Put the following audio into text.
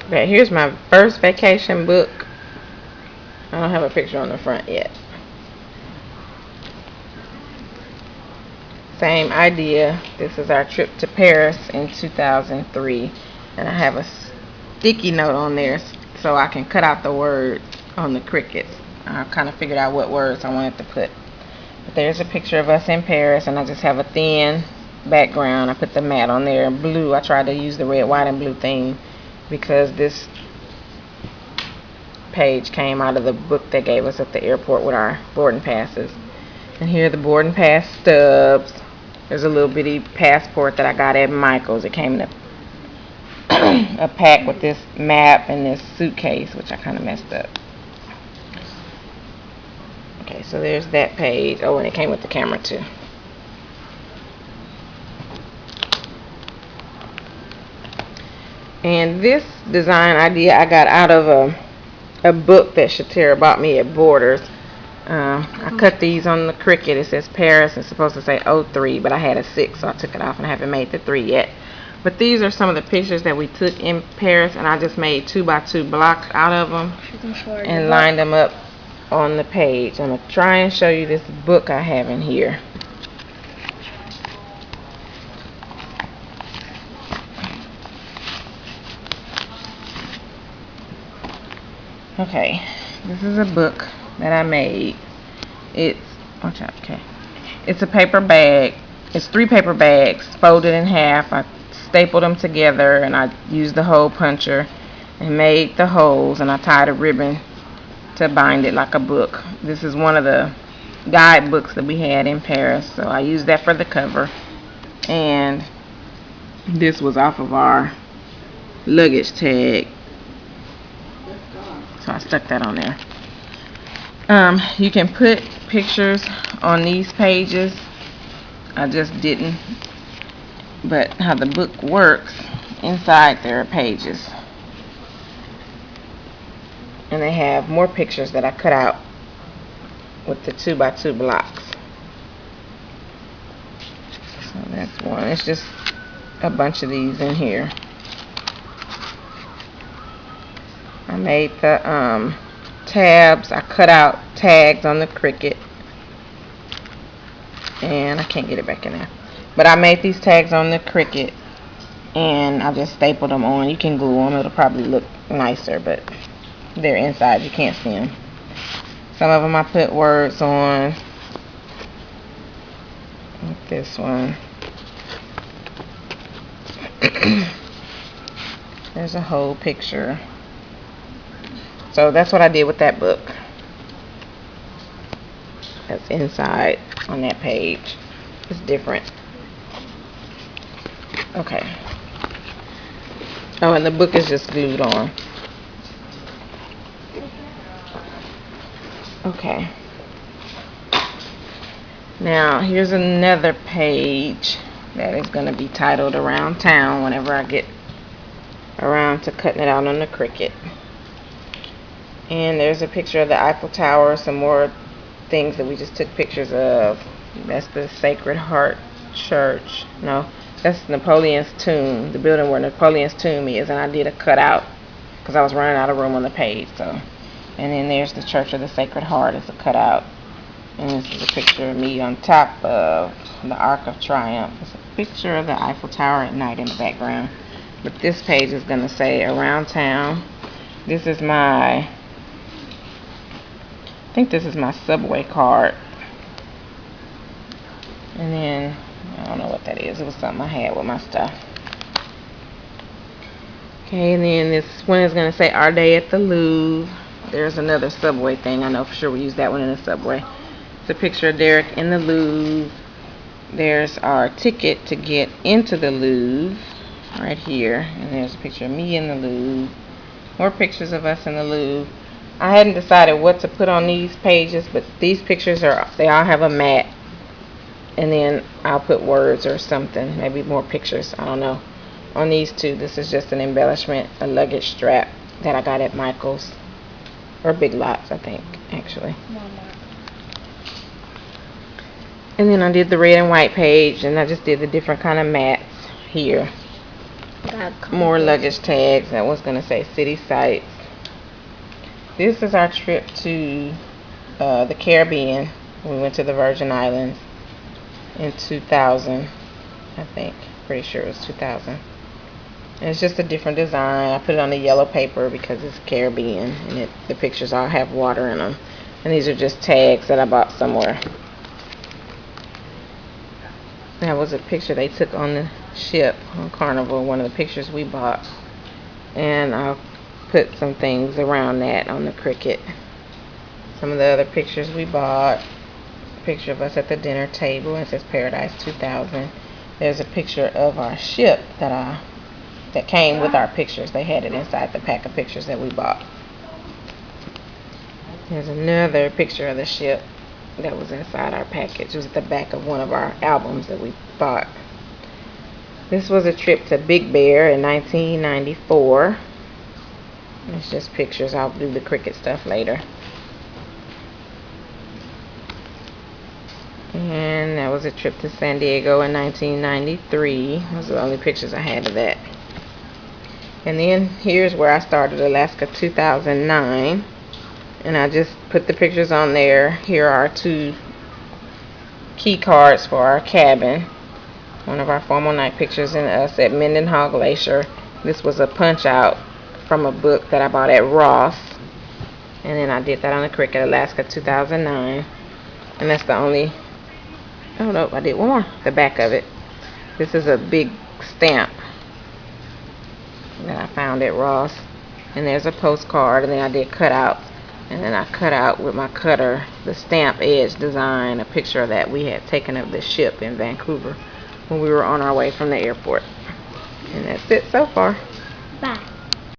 Okay, here's my first vacation book. I don't have a picture on the front yet. Same idea. This is our trip to Paris in 2003. And I have a sticky note on there so I can cut out the words on the crickets. I kind of figured out what words I wanted to put. But there's a picture of us in Paris, and I just have a thin background. I put the mat on there in blue. I tried to use the red, white, and blue theme because this page came out of the book they gave us at the airport with our boarding passes. And here are the boarding pass stubs. There's a little bitty passport that I got at Michael's. It came in a pack with this map and this suitcase, which I kind of messed up. Okay, so there's that page. Oh, and it came with the camera too. And this design idea I got out of a book that Shatira bought me at Borders. I cut these on the Cricut. It says Paris. It's supposed to say 03, but I had a 6, so I took it off and I haven't made the 3 yet. But these are some of the pictures that we took in Paris, and I just made 2x2 blocks out of them and lined them up on the page. I'm going to try and show you this book I have in here. Okay, this is a book that I made. It's, watch out, okay. It's a paper bag. It's 3 paper bags folded in half. I stapled them together and I used the hole puncher and made the holes, and I tied a ribbon to bind it like a book. This is one of the guidebooks that we had in Paris, so I used that for the cover. And this was off of our luggage tag, so I stuck that on there. You can put pictures on these pages. I just didn't. But how the book works, inside there are pages. And they have more pictures that I cut out with the 2x2 blocks. So that's one. It's just a bunch of these in here. I made the tabs. I cut out tags on the Cricut, and I can't get it back in there. But I made these tags on the Cricut, and I just stapled them on. You can glue them. It'll probably look nicer, but they're inside. You can't see them. Some of them I put words on. Like this one. There's a whole picture. So that's what I did with that book. That's inside on that page. It's different. Okay. Oh, and the book is just glued on. Okay. Now, here's another page that is going to be titled Around Town whenever I get around to cutting it out on the Cricut. And there's a picture of the Eiffel Tower, some more things that we just took pictures of. That's the Sacred Heart Church. No, that's Napoleon's tomb, the building where Napoleon's tomb is. And I did a cutout because I was running out of room on the page. So, and then there's the Church of the Sacred Heart. It's a cutout. And this is a picture of me on top of the Arc of Triumph. It's a picture of the Eiffel Tower at night in the background. But this page is going to say Around Town. This is my, I think this is my subway card. And then, I don't know what that is. It was something I had with my stuff. Okay, and then this one is going to say Our Day at the Louvre. There's another subway thing. I know for sure we use that one in the subway. It's a picture of Derek in the Louvre. There's our ticket to get into the Louvre right here. And there's a picture of me in the Louvre. More pictures of us in the Louvre. I hadn't decided what to put on these pages, but these pictures they all have a mat. And then I'll put words or something, maybe more pictures, I don't know. On these two, this is just an embellishment, a luggage strap that I got at Michael's. Or Big Lots, I think, actually. And then I did the red and white page, and I just did the different kind of mats here. more luggage tags. I was going to say city sites. This is our trip to the Caribbean. We went to the Virgin Islands in 2000, I think. Pretty sure it was 2000. And it's just a different design. I put it on the yellow paper because it's Caribbean, and the pictures all have water in them. And these are just tags that I bought somewhere. That was a picture they took on the ship on Carnival, one of the pictures we bought. And I'll put some things around that on the Cricut. Some of the other pictures we bought. A picture of us at the dinner table. It says Paradise 2000. There's a picture of our ship that came with our pictures. They had it inside the pack of pictures that we bought. There's another picture of the ship that was inside our package. It was at the back of one of our albums that we bought. This was a trip to Big Bear in 1994. It's just pictures. I'll do the Cricut stuff later. And that was a trip to San Diego in 1993. Those are the only pictures I had of that. And then here's where I started Alaska 2009. And I just put the pictures on there. Here are 2 key cards for our cabin. One of our formal night pictures and us at Mendenhall Glacier. This was a punch out from a book that I bought at Ross. And then I did that on the Cricut, Alaska 2009. And that's the only... Oh no, I did one more. The back of it. This is a big stamp that I found at Ross. And there's a postcard, and then I did cutouts. And then I cut out with my cutter the stamp edge design, a picture of that we had taken of the ship in Vancouver when we were on our way from the airport. And that's it so far. Bye.